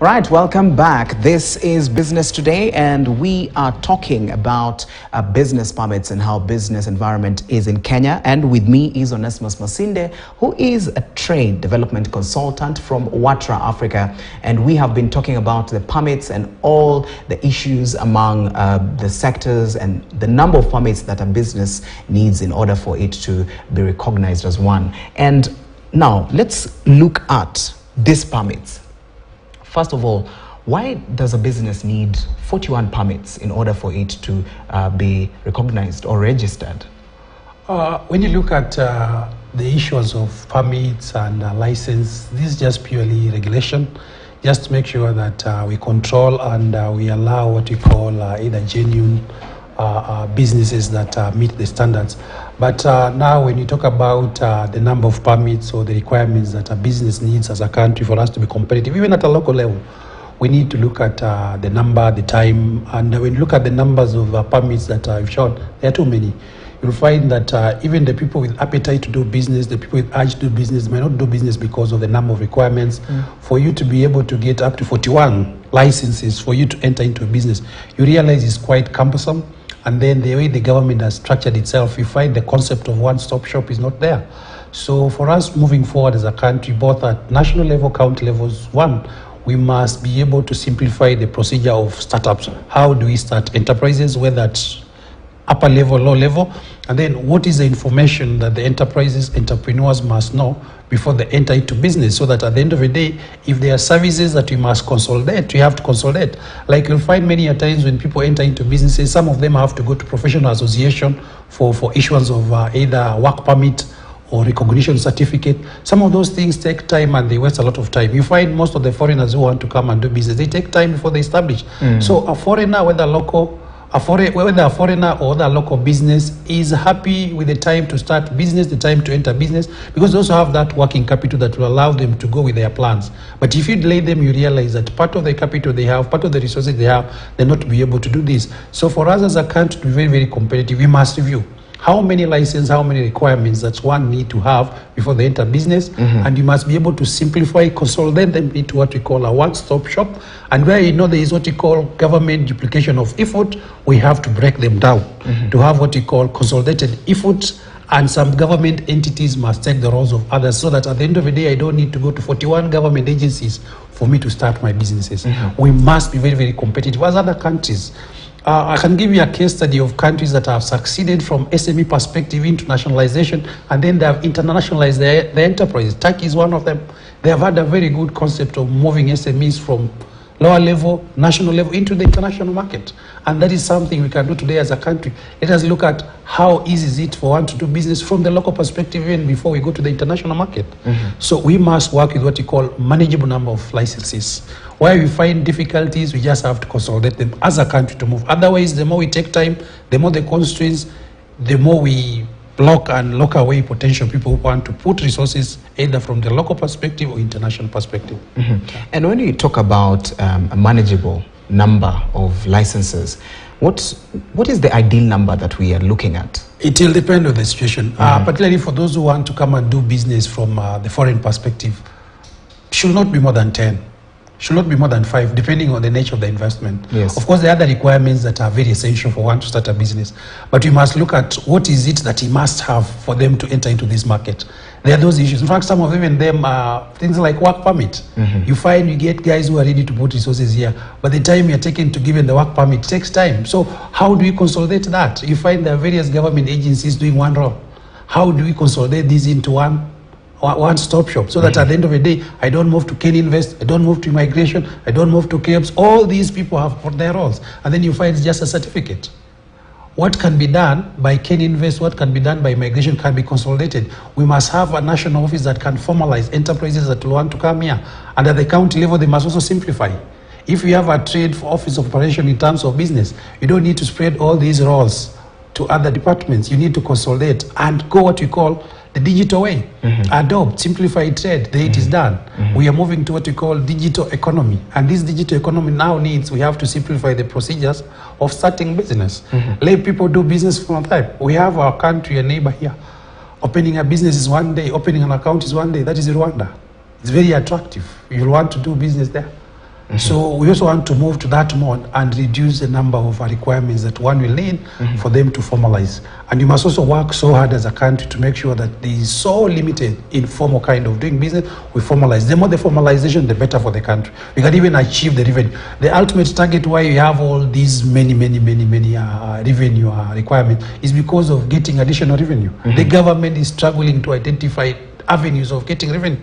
Right, welcome back. This is Business Today, and we are talking about business permits and how business environment is in Kenya. And with me is Onesimus Masinde, who is a trade development consultant from Watra, Africa. And we have been talking about the permits and all the issues among the sectors and the number of permits that a business needs in order for it to be recognized as one. And now let's look at these permits. First of all, why does a business need 41 permits in order for it to be recognized or registered? When you look at the issues of permits and license, this is just purely regulation, just to make sure that we control and we allow what we call either genuine businesses that meet the standards. But now when you talk about the number of permits or the requirements that a business needs as a country for us to be competitive, even at a local level, we need to look at the number, the time, and when you look at the numbers of permits that I've shown, there are too many. You'll find that even the people with appetite to do business, the people with urge to do business, may not do business because of the number of requirements. For you to be able to get up to 41 licenses for you to enter into a business, you realize it's quite cumbersome. And then the way the government has structured itself, you find the concept of one-stop shop is not there. So for us moving forward as a country, both at national level, county levels, one, we must be able to simplify the procedure of startups. How do we start enterprises, whether at upper level, low level? And then what is the information that the entrepreneurs must know before they enter into business, so that at the end of the day, if there are services that we must consolidate, we have to consolidate. Like you'll find many a times when people enter into businesses, some of them have to go to professional association for issuance of either work permit or recognition certificate. Some of those things take time and they waste a lot of time. You find most of the foreigners who want to come and do business, they take time before they establish. So a foreigner, whether a foreigner or the local business, is happy with the time to start business, the time to enter business, because they also have that working capital that will allow them to go with their plans. But if you delay them, you realize that part of the capital they have, part of the resources they have, they're not be able to do this. So for us as a country to be very, very competitive, we must review how many licenses, how many requirements that one need to have before they enter business. And you must be able to simplify, consolidate them into what we call a one-stop shop. And where you know there is what we call government duplication of effort, we have to break them down to have what we call consolidated efforts. And some government entities must take the roles of others, so that at the end of the day, I don't need to go to 41 government agencies for me to start my businesses. We must be very, very competitive as other countries. I can give you a case study of countries that have succeeded from SME perspective, internationalization, and then they have internationalized their enterprises. Turkey is one of them. They have had a very good concept of moving SMEs from lower level, national level, into the international market. And that is something we can do today as a country. Let us look at how easy is it for one to do business from the local perspective even before we go to the international market. So we must work with what we call manageable number of licenses. Where we find difficulties, we just have to consolidate them as a country to move. Otherwise, the more we take time, the more the constraints, the more we block and lock away potential people who want to put resources either from the local perspective or international perspective. And when you talk about a manageable number of licenses, what is the ideal number that we are looking at? It will depend on the situation, particularly for those who want to come and do business from the foreign perspective. Should not be more than 10. Should not be more than 5, depending on the nature of the investment. Yes. Of course, there are other requirements that are very essential for one to start a business. But we must look at what is it that he must have for them to enter into this market. There are those issues. In fact, some of them are things like work permit. You find you get guys who are ready to put resources here, but the time you're taken to give them the work permit takes time. So how do we consolidate that? You find there are various government agencies doing one role. How do we consolidate these into one-stop shop, so that at the end of the day, I don't move to KTN Invest, I don't move to immigration, I don't move to KEBS. All these people have put their roles, and then you find it's just a certificate. What can be done by KTN Invest, what can be done by immigration can be consolidated. We must have a national office that can formalize enterprises that will want to come here. And at the county level, they must also simplify. If you have a trade for office of operation in terms of business, you don't need to spread all these roles to other departments. You need to consolidate and go what we call the digital way. Adopt, simplify trade, there it is done. We are moving to what we call digital economy. And this digital economy now needs, we have to simplify the procedures of starting business. Let people do business from time. We have our country, a neighbor here. Opening a business is one day, opening an account is one day. That is Rwanda. It's very attractive. You'll want to do business there. So we also want to move to that mode and reduce the number of requirements that one will need for them to formalize. And you must also work so hard as a country to make sure that there is so limited informal kind of doing business. We formalize. The more the formalization, the better for the country. We can even achieve the revenue. The ultimate target why you have all these many revenue requirements is because of getting additional revenue. The government is struggling to identify avenues of getting revenue.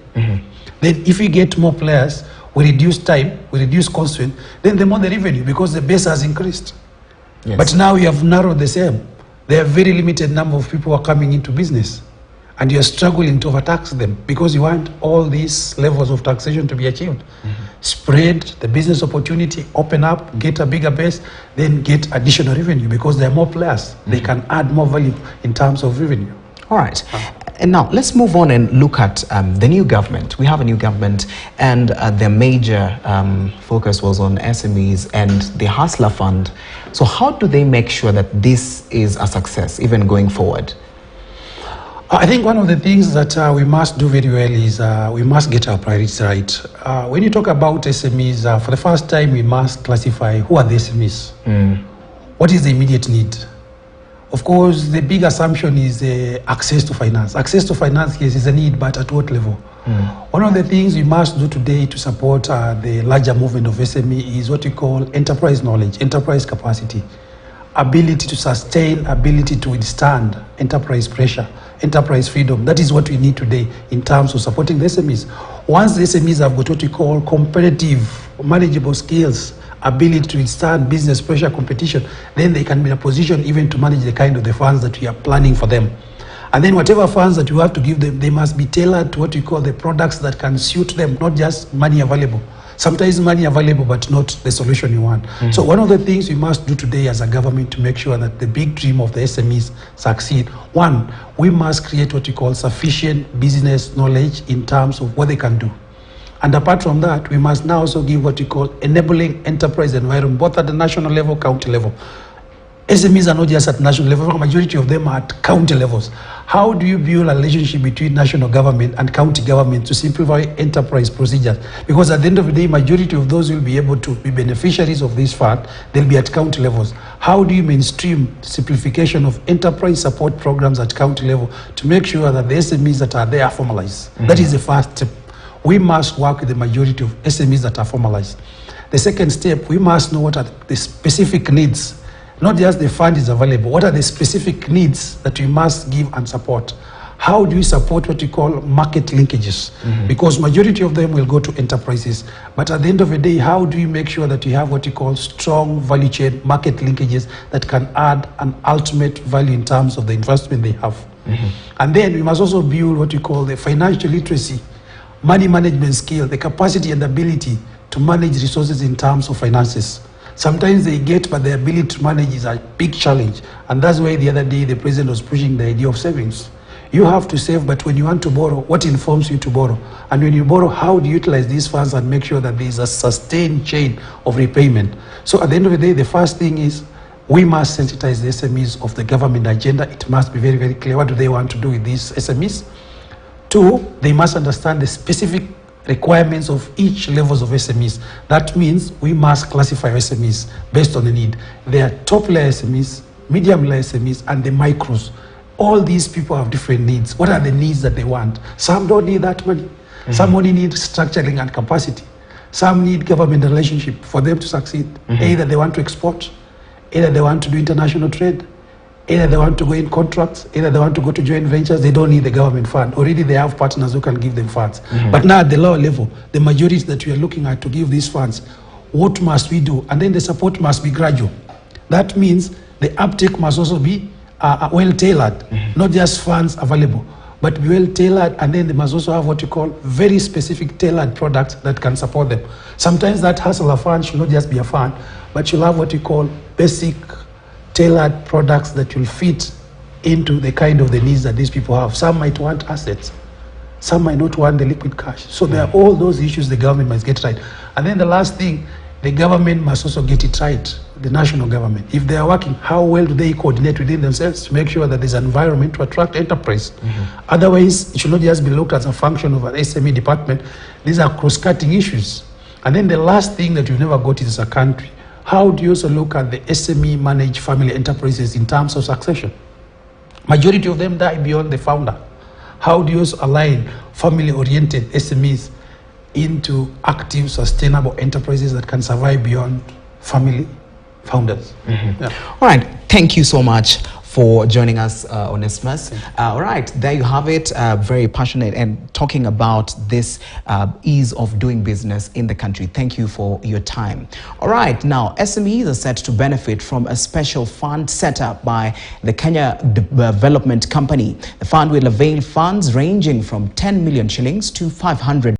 Then if we get more players, we reduce time, we reduce constraint, then the more the revenue, because the base has increased. Yes. But now you have narrowed the same. There are very limited number of people who are coming into business, and you're struggling to overtax them because you want all these levels of taxation to be achieved. Spread the business opportunity, open up, get a bigger base, then get additional revenue because there are more players. They can add more value in terms of revenue. All right. And now let's move on and look at the new government. We have a new government, and their major focus was on SMEs and the Hustler Fund. So how do they make sure that this is a success, even going forward? I think one of the things that we must do very well is we must get our priorities right. When you talk about SMEs, for the first time, we must classify who are the SMEs. What is the immediate need? Of course, the big assumption is access to finance. Access to finance, yes, is a need, but at what level? One of the things we must do today to support the larger movement of SME is what we call enterprise knowledge, enterprise capacity, ability to sustain, ability to withstand enterprise pressure, enterprise freedom. That is what we need today in terms of supporting the SMEs. Once the SMEs have got what we call competitive, manageable skills, ability to withstand business pressure, competition, then they can be in a position even to manage the kind of the funds that we are planning for them. And then whatever funds that you have to give them, they must be tailored to what we call the products that can suit them, not just money available. Sometimes money available, but not the solution you want. So one of the things we must do today as a government to make sure that the big dream of the SMEs succeed, one, we must create what we call sufficient business knowledge in terms of what they can do. And apart from that, we must now also give what we call enabling enterprise environment, both at the national level, county level. SMEs are not just at national level, a majority of them are at county levels. How do you build a relationship between national government and county government to simplify enterprise procedures? Because at the end of the day, majority of those will be able to be beneficiaries of this fund, they'll be at county levels. How do you mainstream simplification of enterprise support programs at county level to make sure that the SMEs that are there are formalized? That is the first step. We must work with the majority of SMEs that are formalized. The second step, we must know what are the specific needs. Not just the fund is available. What are the specific needs that we must give and support? How do we support what we call market linkages? Because majority of them will go to enterprises. But at the end of the day, how do we make sure that we have what we call strong value chain market linkages that can add an ultimate value in terms of the investment they have? And then we must also build what we call the financial literacy, money management skill, the capacity and ability to manage resources in terms of finances. Sometimes they get, but the ability to manage is a big challenge. And that's why the other day the president was pushing the idea of savings. You have to save, but when you want to borrow, what informs you to borrow? And when you borrow, how do you utilize these funds and make sure that there is a sustained chain of repayment? So at the end of the day, the first thing is we must sensitize the SMEs of the government agenda. It must be very, very clear. What do they want to do with these SMEs? Two, they must understand the specific requirements of each levels of SMEs. That means we must classify SMEs based on the need. There are top layer SMEs, medium layer SMEs, and the micros. All these people have different needs. What are the needs that they want? Some don't need that money. Some only need structuring and capacity. Some need government relationship for them to succeed. Either they want to export, either they want to do international trade, either they want to go in contracts, either they want to go to joint ventures. They don't need the government fund. Already they have partners who can give them funds. But now at the lower level, the majority that we are looking at to give these funds, what must we do? And then the support must be gradual. That means the uptake must also be well-tailored, not just funds available, but well-tailored, and then they must also have what you call very specific tailored products that can support them. Sometimes that hustler fund should not just be a fund, but you'll have what you call basic tailored products that will fit into the kind of the needs that these people have. Some might want assets, some might not want the liquid cash. So there are all those issues the government must get right. And then the last thing, the government must also get it right, the national government. If they are working, how well do they coordinate within themselves to make sure that there's an environment to attract enterprise? Otherwise, it should not just be looked at as a function of an SME department. These are cross-cutting issues. And then the last thing that we've never got is as a country, how do you also look at the SME managed family enterprises in terms of succession? Majority of them die beyond the founder. How do you also align family-oriented SMEs into active, sustainable enterprises that can survive beyond family founders? Mm-hmm. Yeah. All right, thank you so much for joining us, Onesimus. All right, there you have it. Very passionate and talking about this ease of doing business in the country. Thank you for your time. All right, now SMEs are set to benefit from a special fund set up by the Kenya Development Company. The fund will avail funds ranging from 10 million shillings to 500